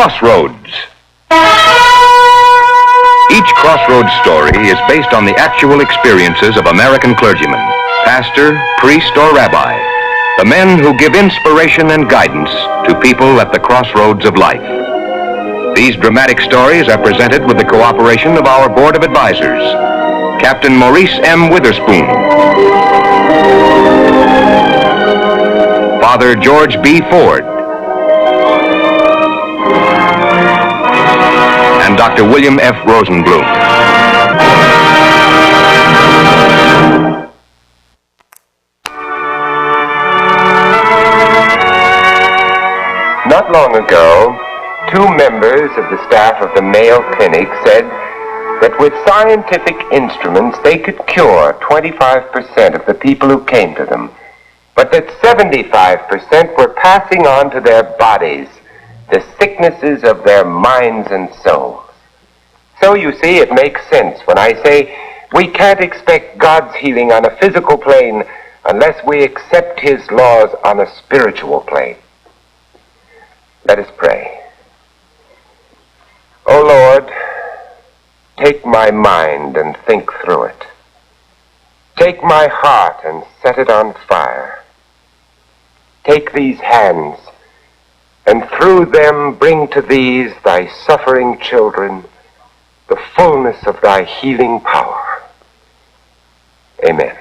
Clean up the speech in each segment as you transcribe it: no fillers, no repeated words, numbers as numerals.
Crossroads. Each Crossroads story is based on the actual experiences of American clergymen, pastor, priest, or rabbi, the men who give inspiration and guidance to people at the crossroads of life. These dramatic stories are presented with the cooperation of our Board of Advisors, Captain Maurice M. Witherspoon, Father George B. Ford, and Dr. William F. Rosenblum. Not long ago, 2 members of the staff of the Mayo Clinic said that with scientific instruments they could cure 25% of the people who came to them, but that 75% were passing on to their bodies the sicknesses of their minds and souls. So you see, it makes sense when I say we can't expect God's healing on a physical plane unless we accept His laws on a spiritual plane. Let us pray. O Lord, take my mind and think through it. Take my heart and set it on fire. Take these hands, and through them bring to these, thy suffering children, the fullness of thy healing power. Amen.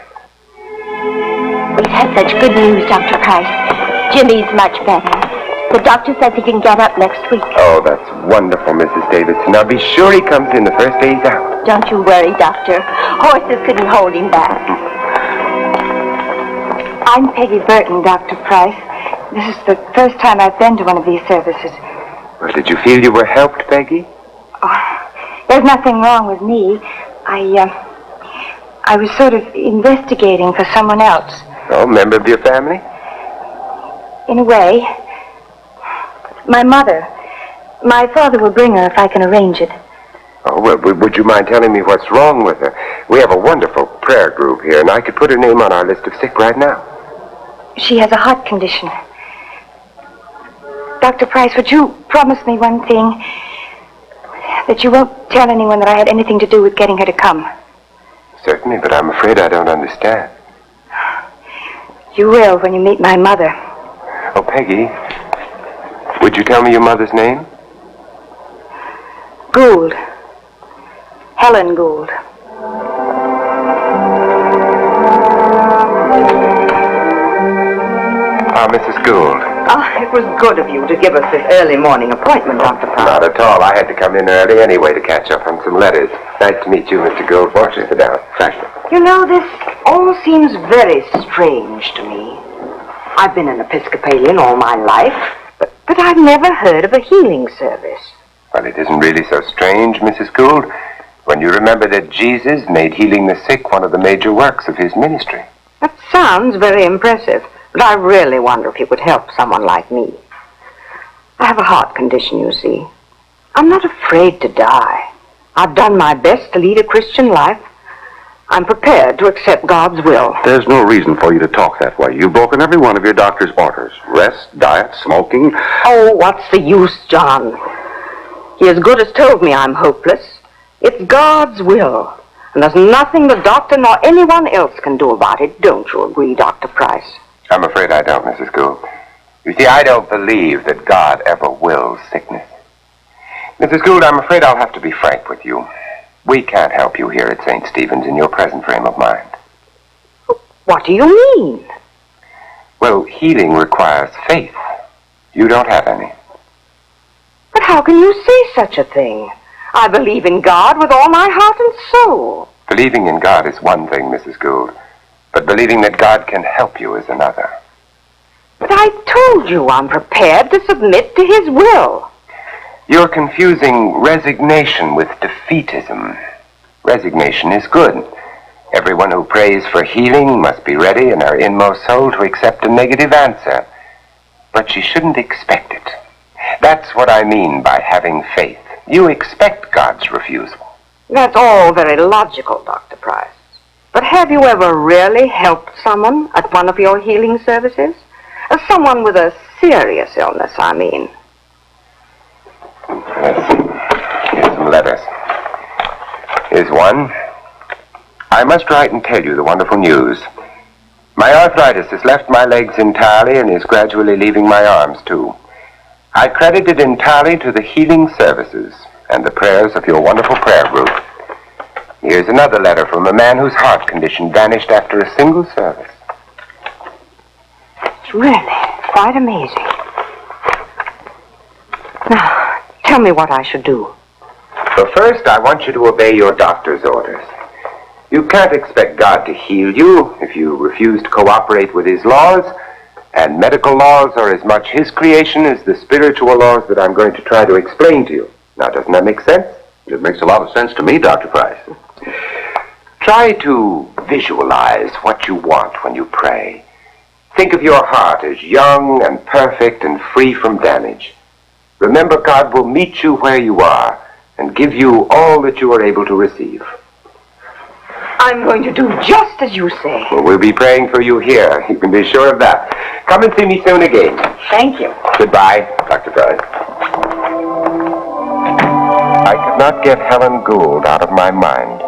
We've had such good news, Dr. Price. Jimmy's much better. The doctor says he can get up next week. Oh, that's wonderful, Mrs. Davidson. Now be sure he comes in the first day he's out. Don't you worry, Doctor. Horses couldn't hold him back. I'm Peggy Burton, Dr. Price. This is the first time I've been to one of these services. Well, did you feel you were helped, Peggy? Oh, there's nothing wrong with me. I was sort of investigating for someone else. Oh, member of your family? In a way. My mother. My father will bring her if I can arrange it. Oh, well, would you mind telling me what's wrong with her? We have a wonderful prayer group here, and I could put her name on our list of sick right now. She has a heart condition. Dr. Price, would you promise me one thing? That you won't tell anyone that I had anything to do with getting her to come. Certainly, but I'm afraid I don't understand. You will when you meet my mother. Oh, Peggy, would you tell me your mother's name? Gould. Helen Gould. Mrs. Gould. It was good of you to give us this early morning appointment, Dr. Price. Not at all. I had to come in early anyway to catch up on some letters. Nice to meet you, Mr. Gould. Why don't you sit down? Thank you. You know, this all seems very strange to me. I've been an Episcopalian all my life, but I've never heard of a healing service. Well, it isn't really so strange, Mrs. Gould, when you remember that Jesus made healing the sick one of the major works of his ministry. That sounds very impressive, but I really wonder if he would help someone like me. I have a heart condition, you see. I'm not afraid to die. I've done my best to lead a Christian life. I'm prepared to accept God's will. There's no reason for you to talk that way. You've broken every one of your doctor's orders. Rest, diet, smoking. Oh, what's the use, John? He as good as told me I'm hopeless. It's God's will. And there's nothing the doctor nor anyone else can do about it. Don't you agree, Dr. Price? I'm afraid I don't, Mrs. Gould. You see, I don't believe that God ever wills sickness. Mrs. Gould, I'm afraid I'll have to be frank with you. We can't help you here at St. Stephen's in your present frame of mind. What do you mean? Well, healing requires faith. You don't have any. But how can you say such a thing? I believe in God with all my heart and soul. Believing in God is one thing, Mrs. Gould, but believing that God can help you is another. But I told you I'm prepared to submit to His will. You're confusing resignation with defeatism. Resignation is good. Everyone who prays for healing must be ready in her inmost soul to accept a negative answer. But she shouldn't expect it. That's what I mean by having faith. You expect God's refusal. That's all very logical, Dr. Price. But have you ever really helped someone at one of your healing services? Someone with a serious illness, I mean. Yes. Here's some letters. Here's one. I must write and tell you the wonderful news. My arthritis has left my legs entirely and is gradually leaving my arms, too. I credit it entirely to the healing services and the prayers of your wonderful prayer group. Here's another letter from a man whose heart condition vanished after a single service. It's really quite amazing. Now, tell me what I should do. But first, I want you to obey your doctor's orders. You can't expect God to heal you if you refuse to cooperate with his laws, and medical laws are as much his creation as the spiritual laws that I'm going to try to explain to you. Now, doesn't that make sense? It makes a lot of sense to me, Dr. Price. Try to visualize what you want when you pray. Think of your heart as young and perfect and free from damage. Remember, God will meet you where you are and give you all that you are able to receive. I'm going to do just as you say. Well, we'll be praying for you here. You can be sure of that. Come and see me soon again. Thank you. Goodbye, Dr. Price. I could not get Helen Gould out of my mind.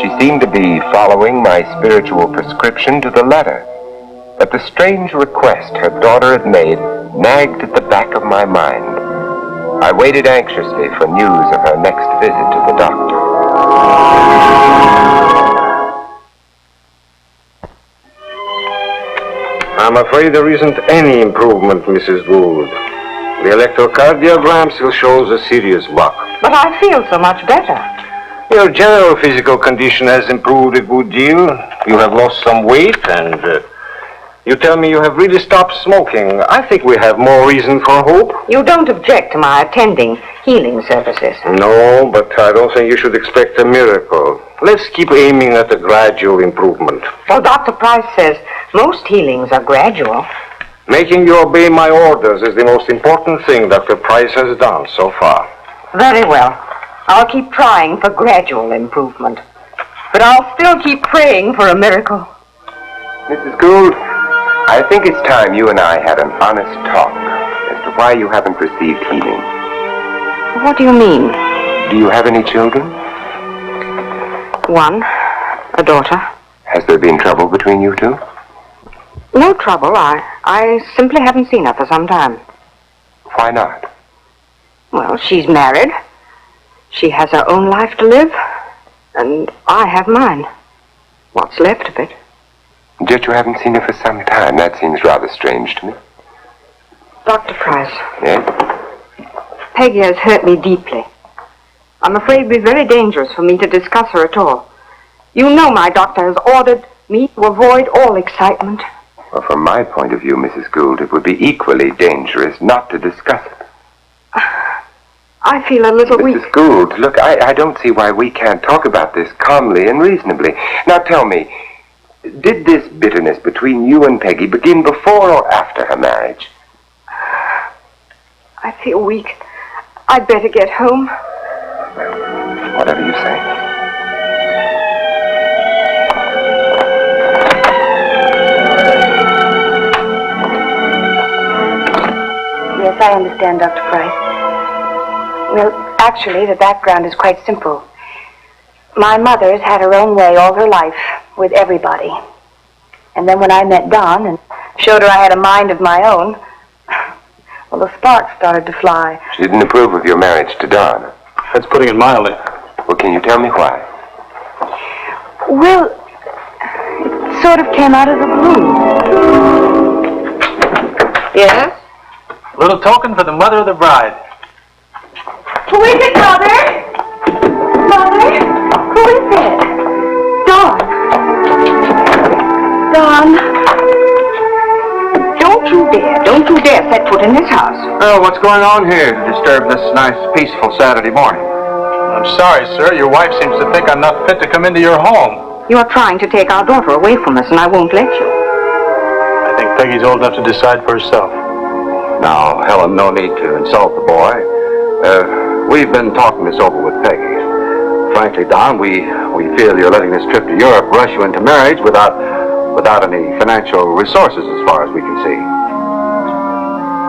She seemed to be following my spiritual prescription to the letter. But the strange request her daughter had made nagged at the back of my mind. I waited anxiously for news of her next visit to the doctor. I'm afraid there isn't any improvement, Mrs. Gould. The electrocardiogram still shows a serious block. But I feel so much better. Your general physical condition has improved a good deal. You have lost some weight, and you tell me you have really stopped smoking. I think we have more reason for hope. You don't object to my attending healing services? No, but I don't think you should expect a miracle. Let's keep aiming at a gradual improvement. Well, Dr. Price says most healings are gradual. Making you obey my orders is the most important thing Dr. Price has done so far. Very well. I'll keep trying for gradual improvement. But I'll still keep praying for a miracle. Mrs. Gould, I think it's time you and I had an honest talk as to why you haven't received healing. What do you mean? Do you have any children? One, a daughter. Has there been trouble between you two? No trouble. I simply haven't seen her for some time. Why not? Well, she's married. She has her own life to live, and I have mine. What's left of it. Yet you haven't seen her for some time. That seems rather strange to me. Dr. Price. Yes? Peggy has hurt me deeply. I'm afraid it'd be very dangerous for me to discuss her at all. You know my doctor has ordered me to avoid all excitement. Well, from my point of view, Mrs. Gould, it would be equally dangerous not to discuss it. I feel a little weak. Mrs. Gould, look, I don't see why we can't talk about this calmly and reasonably. Now tell me, did this bitterness between you and Peggy begin before or after her marriage? I feel weak. I'd better get home. Well, whatever you say. Yes, I understand, Dr. Price. Well, actually, the background is quite simple. My mother's had her own way all her life with everybody. And then when I met Don and showed her I had a mind of my own, well, the sparks started to fly. She didn't approve of your marriage to Don. That's putting it mildly. Well, can you tell me why? Well, it sort of came out of the blue. Yes? A little token for the mother of the bride. Who is it, Mother? Mother? Who is it? Don. Don. Don't you dare set foot in this house. Well, what's going on here to disturb this nice, peaceful Saturday morning? I'm sorry, sir. Your wife seems to think I'm not fit to come into your home. You're trying to take our daughter away from us, and I won't let you. I think Peggy's old enough to decide for herself. Now, Helen, no need to insult the boy. We've been talking this over with Peggy. Frankly, Don, we feel you're letting this trip to Europe rush you into marriage without any financial resources as far as we can see.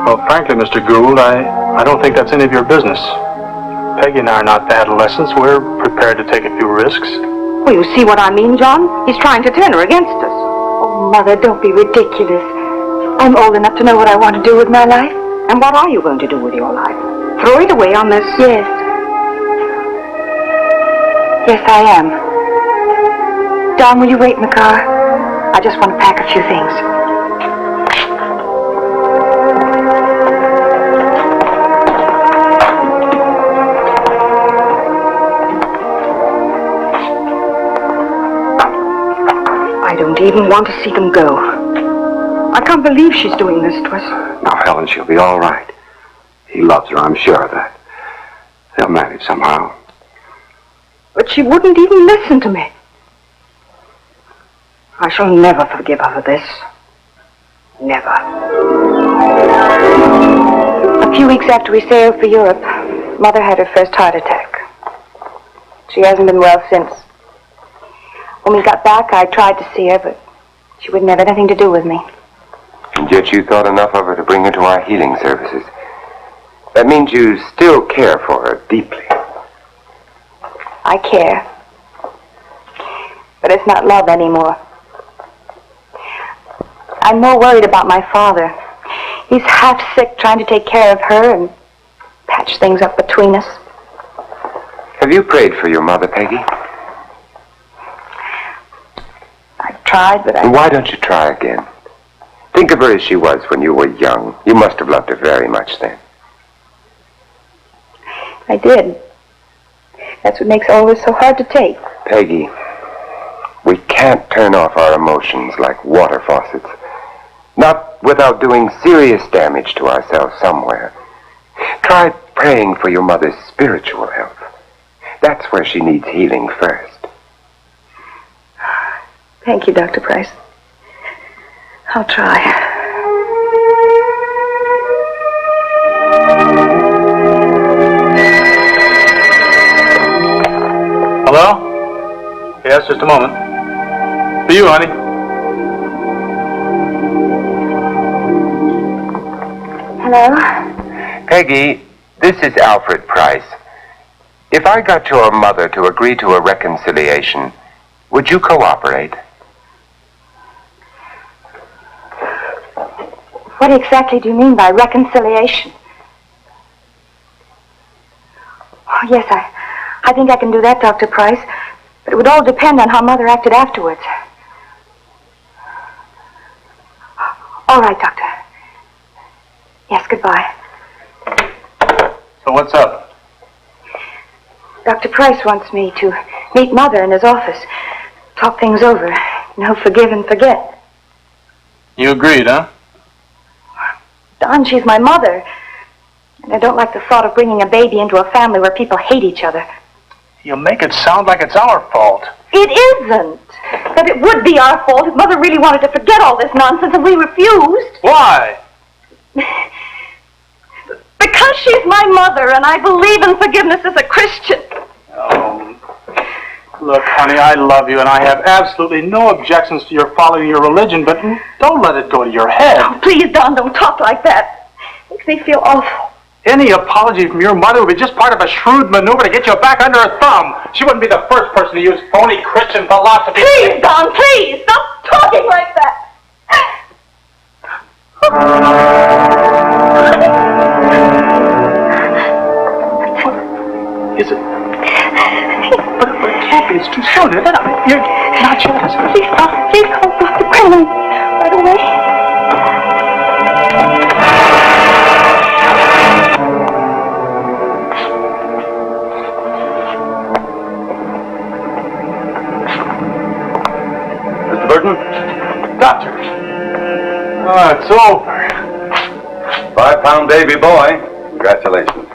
Well, frankly, Mr. Gould, I don't think that's any of your business. Peggy and I are not adolescents. We're prepared to take a few risks. Well, you see what I mean, John? He's trying to turn her against us. Oh, Mother, don't be ridiculous. I'm old enough to know what I want to do with my life. And what are you going to do with your life? Throw it away on this... Yes. Yes, I am. Don, will you wait in the car? I just want to pack a few things. I don't even want to see them go. I can't believe she's doing this to us. Now, Helen, she'll be all right. He loves her, I'm sure of that. They'll manage somehow. But she wouldn't even listen to me. I shall never forgive her for this. Never. A few weeks after we sailed for Europe, Mother had her first heart attack. She hasn't been well since. When we got back, I tried to see her, but she wouldn't have anything to do with me. And yet you thought enough of her to bring her to our healing services. That means you still care for her deeply. I care. But it's not love anymore. I'm more worried about my father. He's half sick trying to take care of her and patch things up between us. Have you prayed for your mother, Peggy? I've tried, but And why don't you try again? Think of her as she was when you were young. You must have loved her very much then. I did. That's what makes all this so hard to take. Peggy, we can't turn off our emotions like water faucets. Not without doing serious damage to ourselves somewhere. Try praying for your mother's spiritual health. That's where she needs healing first. Thank you, Dr. Price. I'll try. Hello? Yes, just a moment. For you, honey. Hello? Peggy, this is Alfred Price. If I got your mother to agree to a reconciliation, would you cooperate? What exactly do you mean by reconciliation? Oh, yes, I think I can do that, Dr. Price. But it would all depend on how Mother acted afterwards. All right, Doctor. Yes, goodbye. So what's up? Dr. Price wants me to meet Mother in his office. Talk things over. Forgive and forget. You agreed, huh? Don, she's my mother. And I don't like the thought of bringing a baby into a family where people hate each other. You make it sound like it's our fault. It isn't. But it would be our fault if Mother really wanted to forget all this nonsense and we refused. Why? Because she's my mother and I believe in forgiveness as a Christian. Look, honey, I love you and I have absolutely no objections to your following your religion, but don't let it go to your head. Oh, please, Don, don't talk like that. It makes me feel awful. Any apology from your mother would be just part of a shrewd maneuver to get you back under her thumb. She wouldn't be the first person to use phony Christian philosophy. Please, Don, please, stop talking like that. Is it? But it can't be. It's too soon, isn't it? You're not sure. Please call Dr. Brennan right away. Mr. Burton? Doctor. It's over. 5-pound baby boy. Congratulations.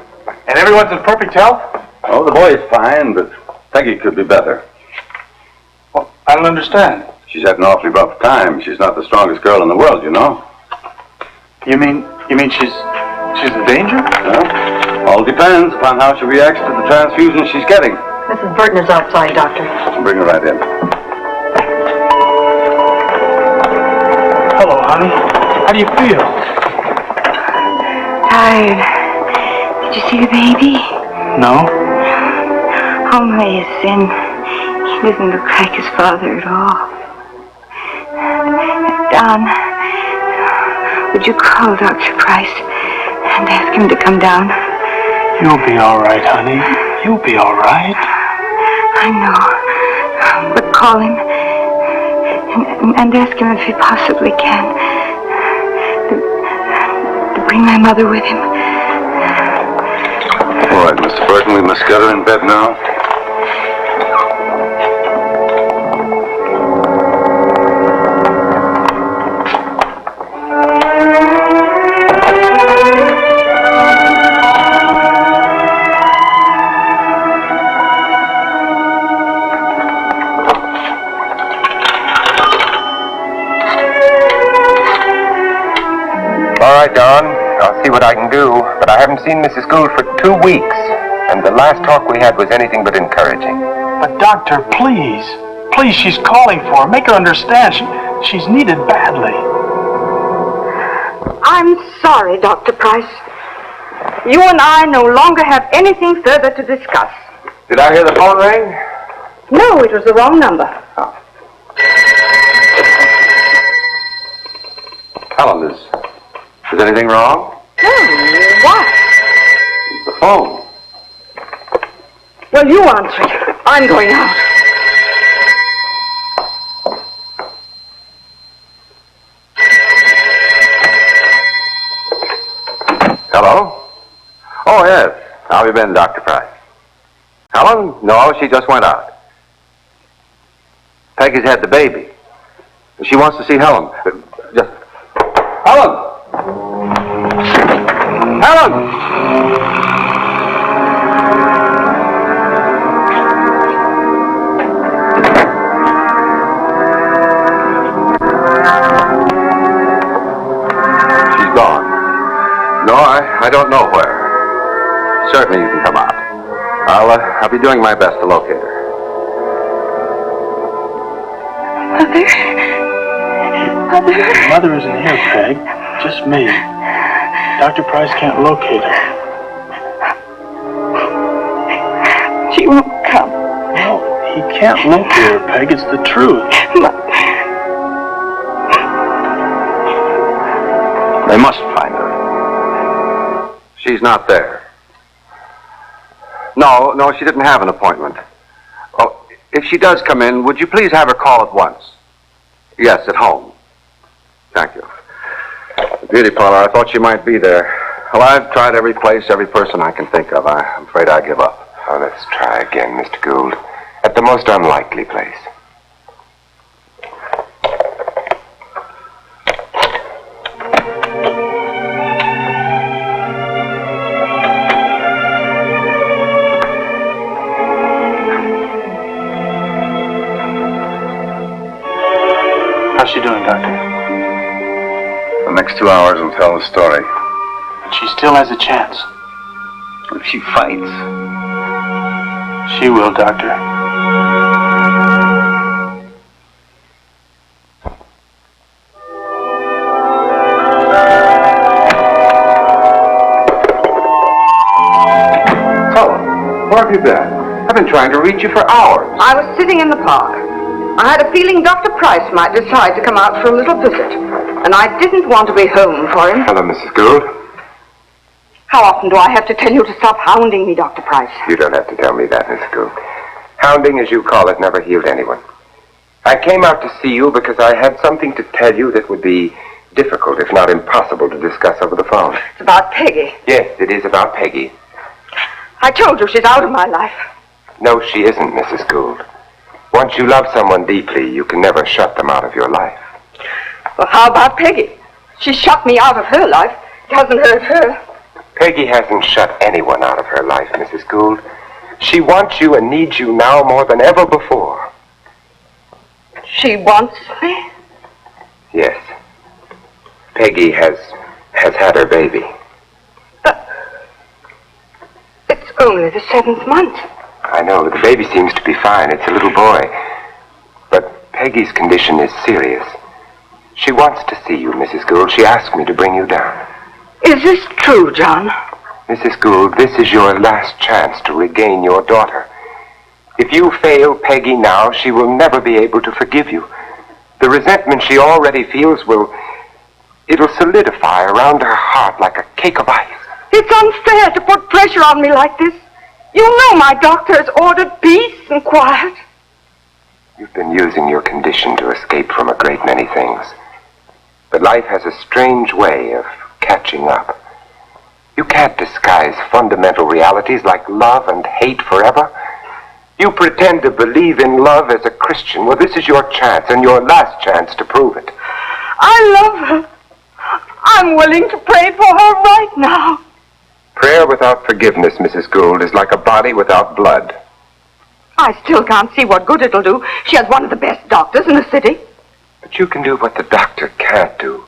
And everyone's in perfect health? Oh, the boy is fine, but Peggy could be better. Well, I don't understand. She's had an awfully rough time. She's not the strongest girl in the world, you know. You mean she's in danger? Well, all depends upon how she reacts to the transfusion she's getting. Mrs. Burton is outside, Doctor. Bring her right in. Hello, honey. How do you feel? Tired. Did you see the baby? No? Only his sin. He doesn't look like his father at all. Don, would you call Dr. Price and ask him to come down? You'll be all right, honey. You'll be all right. I know. But call him and ask him if he possibly can to bring my mother with him. All right, Mr. Burton, we must get her in bed now. All right, Don. I'll see what I can do, but I haven't seen Mrs. Gould for 2 weeks, and the last talk we had was anything but encouraging. But, Doctor, please. Please, she's calling for her. Make her understand. She's needed badly. I'm sorry, Dr. Price. You and I no longer have anything further to discuss. Did I hear the phone ring? No, it was the wrong number. Helen, is anything wrong? No, what? The phone. Well, you answer it. I'm going out. Hello? Oh, yes. How have you been, Dr. Price? Helen? No, she just went out. Peggy's had the baby. She wants to see Helen. Just... Helen! Helen! She's gone. No, I don't know where. Certainly you can come out. I'll be doing my best to locate her. Mother? Mother isn't here, Peg. Just me. Dr. Price can't locate her. She won't come. No, he can't locate her, Peg. It's the truth. They must find her. She's not there. No, she didn't have an appointment. Oh, if she does come in, would you please have her call at once? Yes, at home. Thank you. The beauty parlor, I thought she might be there. Well, I've tried every place, every person I can think of. I'm afraid I give up. Oh, let's try again, Mr. Gould. At the most unlikely place. How's she doing, Doctor? The next 2 hours will tell the story. But she still has a chance. If she fights. She will, Doctor. Helen, where have you been? I've been trying to reach you for hours. I was sitting in the park. I had a feeling Dr. Price might decide to come out for a little visit, and I didn't want to be home for him. Hello, Mrs. Gould. How often do I have to tell you to stop hounding me, Dr. Price? You don't have to tell me that, Mrs. Gould. Hounding, as you call it, never healed anyone. I came out to see you because I had something to tell you that would be difficult, if not impossible, to discuss over the phone. It's about Peggy. Yes, it is about Peggy. I told you she's out of my life. No, she isn't, Mrs. Gould. Once you love someone deeply, you can never shut them out of your life. Well, how about Peggy? She shut me out of her life. It hasn't hurt her. Peggy hasn't shut anyone out of her life, Mrs. Gould. She wants you and needs you now more than ever before. She wants me? Yes. Peggy has had her baby. It's only the 7th month. I know, the baby seems to be fine. It's a little boy. But Peggy's condition is serious. She wants to see you, Mrs. Gould. She asked me to bring you down. Is this true, John? Mrs. Gould, this is your last chance to regain your daughter. If you fail Peggy now, she will never be able to forgive you. The resentment she already feels it'll solidify around her heart like a cake of ice. It's unfair to put pressure on me like this. You know my doctor has ordered peace and quiet. You've been using your condition to escape from a great many things. But life has a strange way of catching up. You can't disguise fundamental realities like love and hate forever. You pretend to believe in love as a Christian. Well, this is your chance, and your last chance to prove it. I love her. I'm willing to pray for her right now. Prayer without forgiveness, Mrs. Gould, is like a body without blood. I still can't see what good it'll do. She has one of the best doctors in the city. But you can do what the doctor can't do.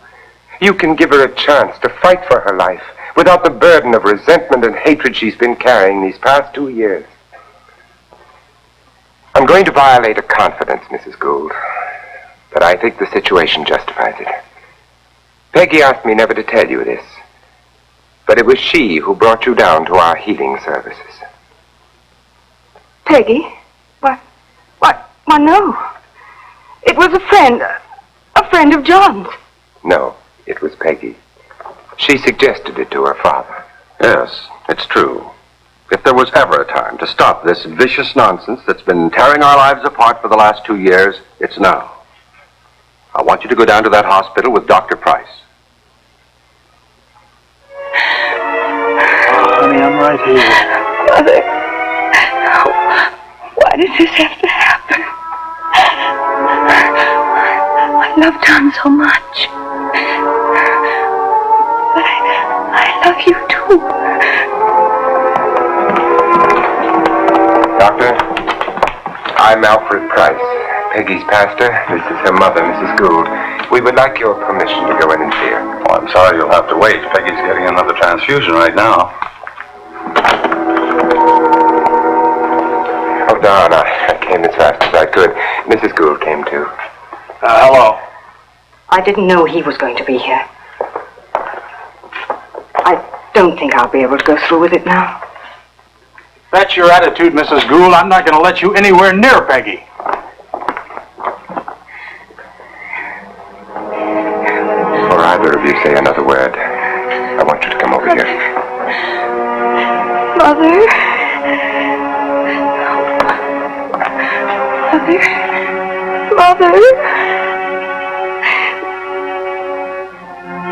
You can give her a chance to fight for her life without the burden of resentment and hatred she's been carrying these past 2 years. I'm going to violate a confidence, Mrs. Gould, but I think the situation justifies it. Peggy asked me never to tell you this, but it was she who brought you down to our healing services. Peggy? Why, no. It was a friend of John's. No, it was Peggy. She suggested it to her father. Yes, it's true. If there was ever a time to stop this vicious nonsense that's been tearing our lives apart for the last 2 years, it's now. I want you to go down to that hospital with Dr. Price. Honey, I'm right here. Mother, why did this have to happen? I love John so much. But I love you too. Doctor, I'm Alfred Price, Peggy's pastor. This is her mother, Mrs. Gould. We would like your permission to go in and see her. Oh, I'm sorry you'll have to wait. Peggy's getting another transfusion right now. Oh, Don, I came as fast as I could. Mrs. Gould came too. Hello. I didn't know he was going to be here. I don't think I'll be able to go through with it now. That's your attitude, Mrs. Gould. I'm not going to let you anywhere near Peggy. Before either of you say another word, I want you to come over here. Mother? Mother?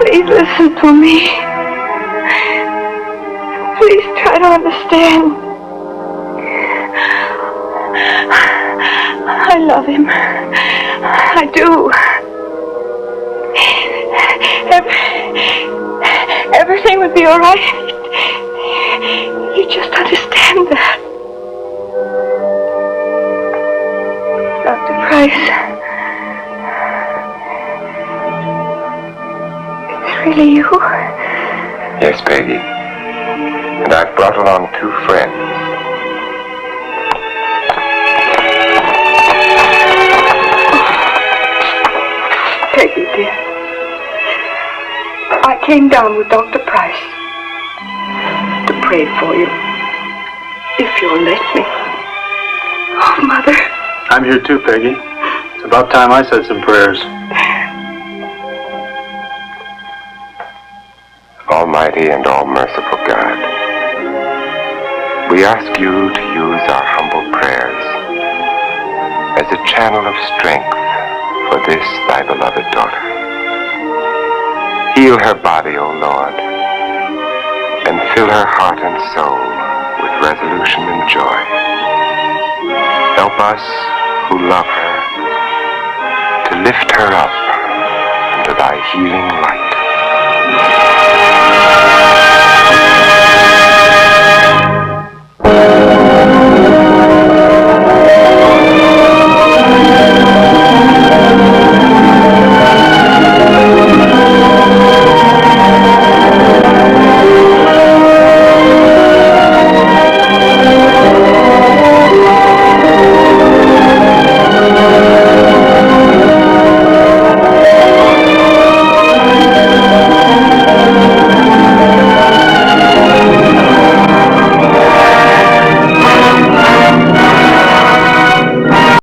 Please listen to me. Please try to understand. I love him. I do. Everything would be all right. You just understand that. Dr. Price. It's really you? Yes, Peggy. And I've brought along 2 friends. Peggy, dear. I came down with Dr. Price to pray for you, if you'll let me. Oh, Mother. I'm here too, Peggy. It's about time I said some prayers. Almighty and all-merciful God, we ask you to use our humble prayers as a channel of strength for this thy beloved daughter. Heal her body, O Lord, and fill her heart and soul with resolution and joy. Help us who love her to lift her up into thy healing light.